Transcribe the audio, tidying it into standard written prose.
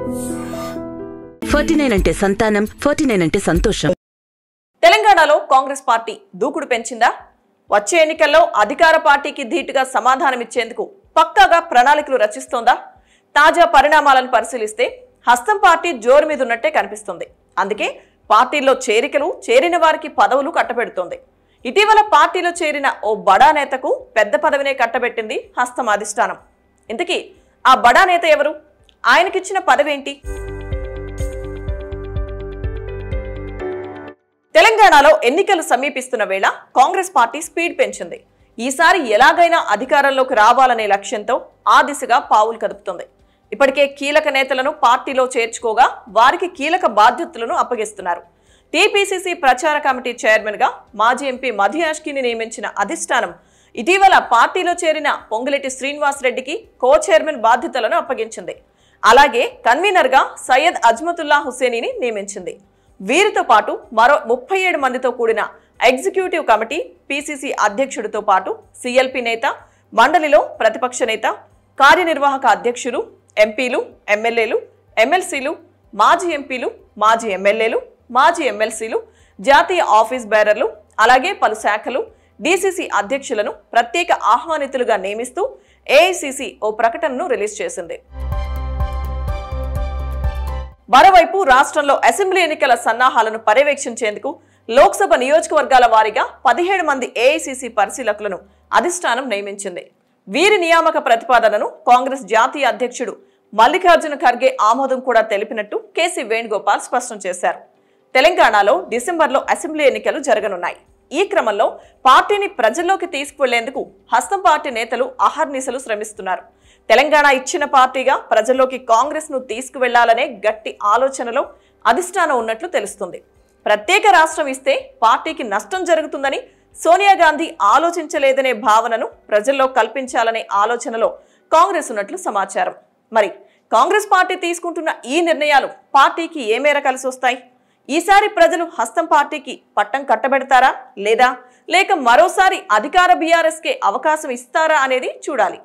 49 అంటే సంతానం, 49 అంటే సంతోషం. తెలంగాణలో కాంగ్రెస్ పార్టీ దూకుడు పెంచిందా? వచ్చే ఎన్నికల్లో అధికార పార్టీకి ధీటుగా సమాధానమిచ్చేందుకు పక్కాగా ప్రణాళికలు రచిస్తోందా? తాజా పరిణామాలను పరిశీలిస్తే హస్తం పార్టీ జోరు మీద ఉన్నట్టే కనిపిస్తుంది. అందుకే పార్టీల్లో చేరికలు, చేరిన వారికి పదవులు కట్టబెడుతోంది. ఇటీవల పార్టీలో చేరిన ఓ బడా నేతకు పెద్ద పదవినే కట్టబెట్టింది హస్తం అధిష్టానం. ఇంతకీ ఆ బడా నేత ఎవరు? ఆయనకిచ్చిన పదవేంటి? తెలంగాణలో ఎన్నికలు సమీపిస్తున్న వేళ కాంగ్రెస్ పార్టీ స్పీడ్ పెంచింది. ఈసారి ఎలాగైనా అధికారంలోకి రావాలనే లక్ష్యంతో ఆ దిశగా పావులు కదుపుతుంది. ఇప్పటికే కీలక నేతలను పార్టీలో చేర్చుకోగా వారికి కీలక బాధ్యతలను అప్పగిస్తున్నారు. టీపీసీసీ ప్రచార కమిటీ చైర్మన్ గా మాజీ ఎంపీ మధు యాష్కిని నియమించిన అధిష్టానం ఇటీవల పార్టీలో చేరిన పొంగులేటి శ్రీనివాస్ రెడ్డికి కో చైర్మన్ బాధ్యతలను అప్పగించింది. అలాగే కన్వీనర్ గా సయ్యద్ అజ్మతుల్లా హుసేనీని నియమించింది. వీరితో పాటు మరో 37 మందితో కూడిన ఎగ్జిక్యూటివ్ కమిటీ, పీసీసీ అధ్యక్షుడితో పాటు సీఎల్పీ నేత, మండలిలో ప్రతిపక్ష నేత, కార్యనిర్వాహక అధ్యక్షులు, ఎంపీలు, ఎమ్మెల్యేలు, ఎమ్మెల్సీలు, మాజీ ఎంపీలు, మాజీ ఎమ్మెల్యేలు, మాజీ ఎమ్మెల్సీలు, జాతీయ ఆఫీస్ బేరర్లు, అలాగే పలు శాఖలు, డీసీసీ అధ్యక్షులను ప్రత్యేక ఆహ్వానితులుగా నియమిస్తూ ఏఐసీసీ ఓ ప్రకటనను రిలీజ్ చేసింది. మరోవైపు రాష్ట్రంలో అసెంబ్లీ ఎన్నికల సన్నాహాలను పర్యవేక్షించేందుకు లోక్సభ నియోజకవర్గాల వారీగా 17 మంది ఏఐసీసీ పరిశీలకులను అధిష్టానం నియమించింది. వీరి నియామక ప్రతిపాదనను కాంగ్రెస్ జాతీయ అధ్యక్షుడు మల్లికార్జున ఖర్గే ఆమోదం కూడా తెలిపినట్టు కేసీ వేణుగోపాల్ స్పష్టం చేశారు. తెలంగాణలో డిసెంబర్లో అసెంబ్లీ ఎన్నికలు జరగనున్నాయి. ఈ క్రమంలో పార్టీని ప్రజల్లోకి తీసుకువెళ్లేందుకు హస్తం పార్టీ నేతలు అహర్నిశలు శ్రమిస్తున్నారు. తెలంగాణ ఇచ్చిన పార్టీగా ప్రజల్లోకి కాంగ్రెస్ ను తీసుకువెళ్లాలనే గట్టి ఆలోచనలో అధిష్టానం ఉన్నట్లు తెలుస్తుంది. ప్రత్యేక రాష్ట్రం ఇస్తే పార్టీకి నష్టం జరుగుతుందని సోనియా గాంధీ ఆలోచించలేదనే భావనను ప్రజల్లో కల్పించాలనే ఆలోచనలో కాంగ్రెస్ ఉన్నట్లు సమాచారం. మరి కాంగ్రెస్ పార్టీ తీసుకుంటున్న ఈ నిర్ణయాలు పార్టీకి ఏ మేర కలిసి వస్తాయి? ఈసారి ప్రజలు హస్తం పార్టీకి పట్టం కట్టబెడతారా, లేక మరోసారి అధికార బీఆర్ఎస్కే అవకాశం ఇస్తారా అనేది చూడాలి.